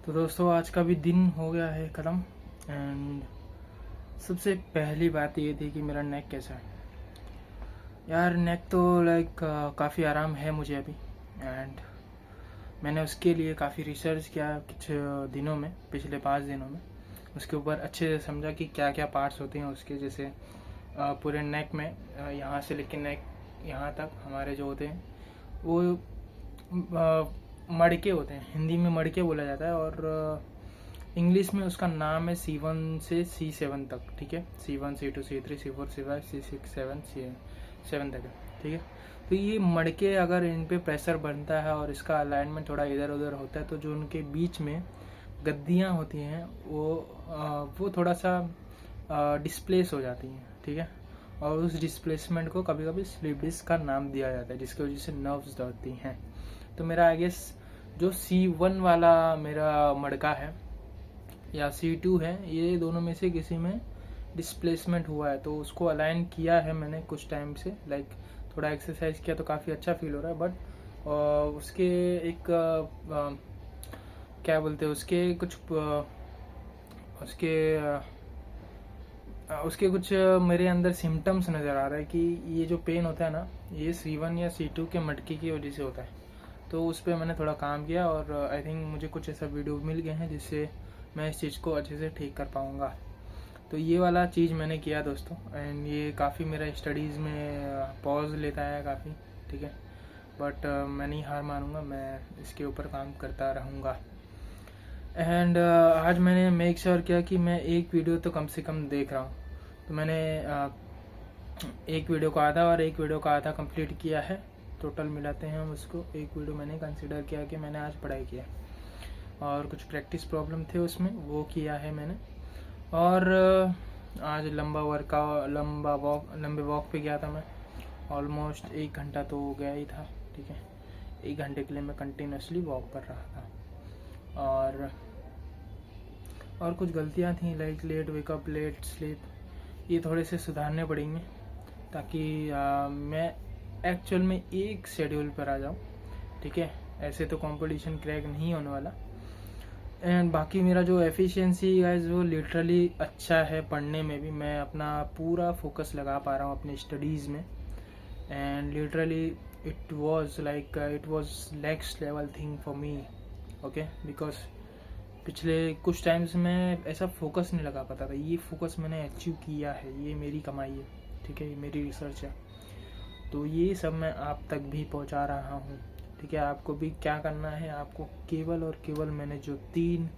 तो दोस्तों आज का भी दिन हो गया है ख़त्म। एंड सबसे पहली बात ये थी कि मेरा नेक कैसा है। यार नेक तो लाइक काफ़ी आराम है मुझे अभी। एंड मैंने उसके लिए काफ़ी रिसर्च किया कुछ दिनों में, पिछले 5 दिनों में। उसके ऊपर अच्छे से समझा कि क्या क्या पार्ट्स होते हैं उसके। जैसे पूरे नेक में यहाँ से लेकर नेक यहाँ तक हमारे जो होते हैं वो मड़के होते हैं। हिंदी में मड़के बोला जाता है और इंग्लिश में उसका नाम है C1 से C7 तक। ठीक है, C1 C2 C3 C4 C5 C6 7 तक है। ठीक है, तो ये मड़के अगर इन पे प्रेशर बनता है और इसका अलाइनमेंट थोड़ा इधर उधर होता है तो जो उनके बीच में गद्दियाँ होती हैं वो थोड़ा सा डिस्प्लेस हो जाती हैं। ठीक है, और उस डिस्प्लेसमेंट को कभी कभी स्लिप डिस्क का नाम दिया जाता है, जिसकी वजह से नर्व्स दौड़ती हैं। तो मेरा आई गेस जो C1 वाला मेरा मड़का है या C2 है, ये दोनों में से किसी में डिस्प्लेसमेंट हुआ है। तो उसको अलाइन किया है मैंने कुछ टाइम से, लाइक थोड़ा एक्सरसाइज किया तो काफ़ी अच्छा फील हो रहा है। बट उसके एक क्या बोलते हैं उसके कुछ उसके कुछ मेरे अंदर सिम्टम्स नज़र आ रहा है कि ये जो पेन होता है ना, ये C1 या C2 के मटके की वजह से होता है। तो उस पर मैंने थोड़ा काम किया और आई थिंक मुझे कुछ ऐसा वीडियो मिल गए हैं जिससे मैं इस चीज़ को अच्छे से ठीक कर पाऊँगा। तो ये वाला चीज़ मैंने किया दोस्तों। एंड ये काफ़ी मेरा स्टडीज़ में पॉज लेता है काफ़ी। ठीक है, बट मैं नहीं हार मानूंगा, मैं इसके ऊपर काम करता रहूँगा। एंड आज मैंने मेक श्योर किया कि मैं एक वीडियो तो कम से कम देख रहा हूँ। तो मैंने एक वीडियो का आधा और एक वीडियो का आधा कंप्लीट किया है। टोटल मिलाते हैं हम उसको। एक वीडियो मैंने कंसिडर किया कि मैंने आज पढ़ाई किया और कुछ प्रैक्टिस प्रॉब्लम थे उसमें, वो किया है मैंने। और आज लंबे वॉक पे गया था मैं। ऑलमोस्ट 1 घंटा तो गया ही था। ठीक है, 1 घंटे के लिए मैं कंटिन्यूसली वॉक कर रहा था। और कुछ गलतियां थी, like late wake up late sleep, ये थोड़े से सुधारने पड़ेंगे ताकि मैं एक्चुअल में एक शेड्यूल पर आ जाऊँ। ठीक है, ऐसे तो कंपटीशन क्रैक नहीं होने वाला। एंड बाकी मेरा जो एफिशिएंसी गाइस वो लिटरली अच्छा है। पढ़ने में भी मैं अपना पूरा फोकस लगा पा रहा हूँ अपनी स्टडीज़ में। And literally it was next level thing for me. Okay, because पिछले कुछ टाइम्स में ऐसा फोकस नहीं लगा पाता था। ये फोकस मैंने अचीव किया है, ये मेरी कमाई है। ठीक है, ये मेरी रिसर्च है। तो ये सब मैं आप तक भी पहुंचा रहा हूँ। ठीक है, आपको भी क्या करना है, आपको केवल और केवल मैंने जो 3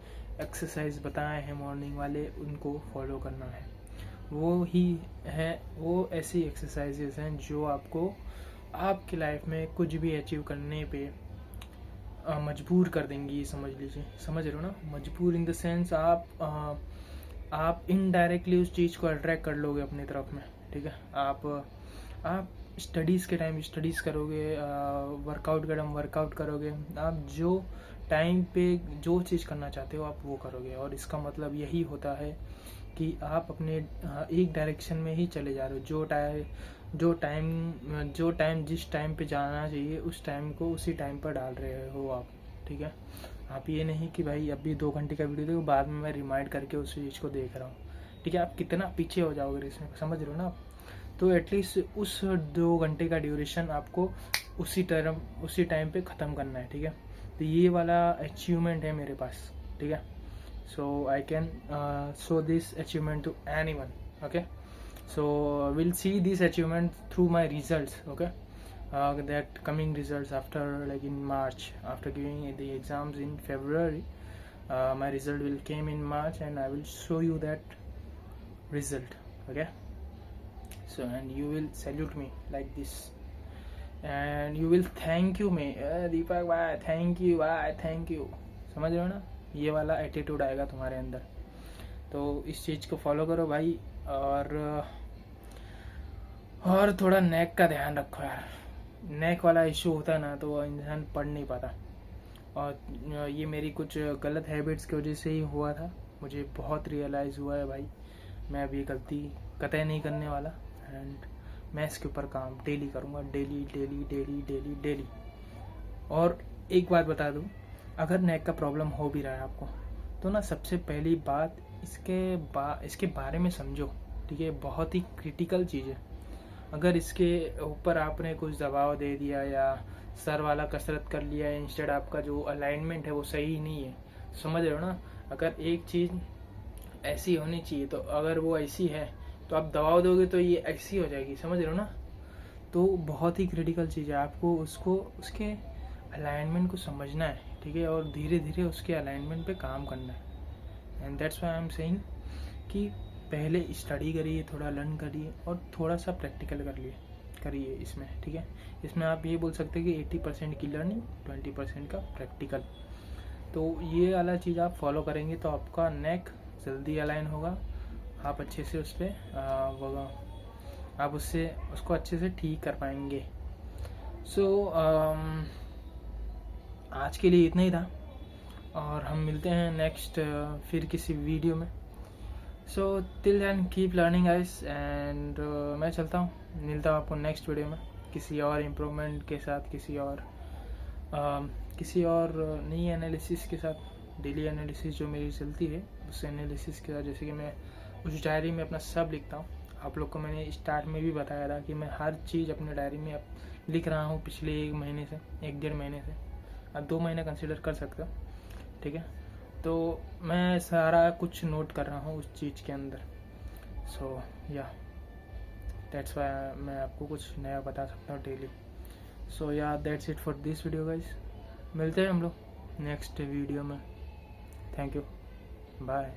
एक्सरसाइज बताए हैं मॉर्निंग वाले, उनको फॉलो करना है। वो ऐसी एक्सरसाइजेस हैं जो आपको आपकी लाइफ में कुछ भी अचीव करने पे मजबूर कर देंगी। समझ लीजिए, समझ रहे हो ना, मजबूर इन द सेंस आप इनडायरेक्टली उस चीज़ को अट्रैक्ट कर लोगे अपनी तरफ में। ठीक है, आप स्टडीज़ के टाइम स्टडीज़ करोगे, वर्कआउट के टाइम वर्कआउट करोगे। आप जो टाइम पे जो चीज़ करना चाहते हो आप वो करोगे। और इसका मतलब यही होता है कि आप अपने एक डायरेक्शन में ही चले जा रहे हो। जो टाइम जिस टाइम पे जाना चाहिए उस टाइम को उसी टाइम पर डाल रहे हो आप। ठीक है, आप ये नहीं कि भाई अभी 2 घंटे का वीडियो देखो, बाद में मैं रिमाइंड करके उस चीज़ को देख रहा हूँ। ठीक है, आप कितना पीछे हो जाओगे इसमें, समझ रहे हो ना आप। तो एटलीस्ट उस 2 घंटे का ड्यूरेशन आपको उसी टाइम पे ख़त्म करना है। ठीक है, तो ये वाला अचीवमेंट है मेरे पास। ठीक है, so I can show this achievement to anyone. Okay, so we'll see this achievement through my results. Okay, that coming results after, like in March, after giving the exams in February, my result will came in March and I will show you that result. Okay, so and you will salute me like this and you will thank you me, Deepak bhai, thank you bhai, thank you. समझ रहे हो ना, ये वाला attitude आएगा तुम्हारे अंदर। तो इस चीज़ को फॉलो करो भाई। और थोड़ा नेक का ध्यान रखो यार। नेक वाला इशू होता है ना तो इंसान पढ़ नहीं पाता। और ये मेरी कुछ गलत हैबिट्स की वजह से ही हुआ था। मुझे बहुत रियलाइज़ हुआ है भाई, मैं अभी गलती कतई नहीं करने वाला। एंड मैं इसके ऊपर काम डेली करूँगा, डेली। और एक बात बता दूँ, अगर नेक का प्रॉब्लम हो भी रहा है आपको, तो ना सबसे पहली बात इसके बारे में समझो, ठीक है। बहुत ही क्रिटिकल चीज़ है। अगर इसके ऊपर आपने कुछ दबाव दे दिया या सर वाला कसरत कर लिया, इंस्टेड आपका जो अलाइनमेंट है वो सही नहीं है, समझ रहे हो ना। अगर एक चीज़ ऐसी होनी चाहिए तो अगर वो ऐसी है तो आप दबाव दोगे तो ये ऐसी हो जाएगी, समझ रहे हो ना। तो बहुत ही क्रिटिकल चीज़ है, आपको उसके अलाइनमेंट को समझना है, ठीक है, और धीरे धीरे उसके अलाइनमेंट पे काम करना है। And that's why I am saying कि पहले स्टडी करिए, थोड़ा लर्न करिए और थोड़ा सा प्रैक्टिकल करिए इसमें, ठीक है। इसमें आप ये बोल सकते हैं कि 80% की लर्निंग, 20% का प्रैक्टिकल। तो ये वाला चीज़ आप फॉलो करेंगे तो आपका नेक जल्दी अलाइन होगा, आप अच्छे से उस पर आप उसको अच्छे से ठीक कर पाएंगे। सो आज के लिए इतना ही था और हम मिलते हैं नेक्स्ट फिर किसी वीडियो में। So till then keep learning guys, and मैं चलता हूँ, मिलता हूँ आपको नेक्स्ट वीडियो में किसी और इम्प्रूवमेंट के साथ, किसी और नई एनालिसिस के साथ। डेली एनालिसिस जो मेरी चलती है उस एनालिसिस के साथ, जैसे कि मैं उस डायरी में अपना सब लिखता हूँ। आप लोग को मैंने स्टार्ट में भी बताया था कि मैं हर चीज़ अपने डायरी में अब लिख रहा हूँ पिछले 1 महीने से, 1-1.5 महीने से, अब 2 महीने कंसिडर कर सकते हो, ठीक है। तो मैं सारा कुछ नोट कर रहा हूँ उस चीज़ के अंदर। सो या दैट्स वाई मैं आपको कुछ नया बता सकता हूँ daily. So yeah that's it for this video guys, मिलते हैं हम लोग नेक्स्ट वीडियो में। Thank you, bye.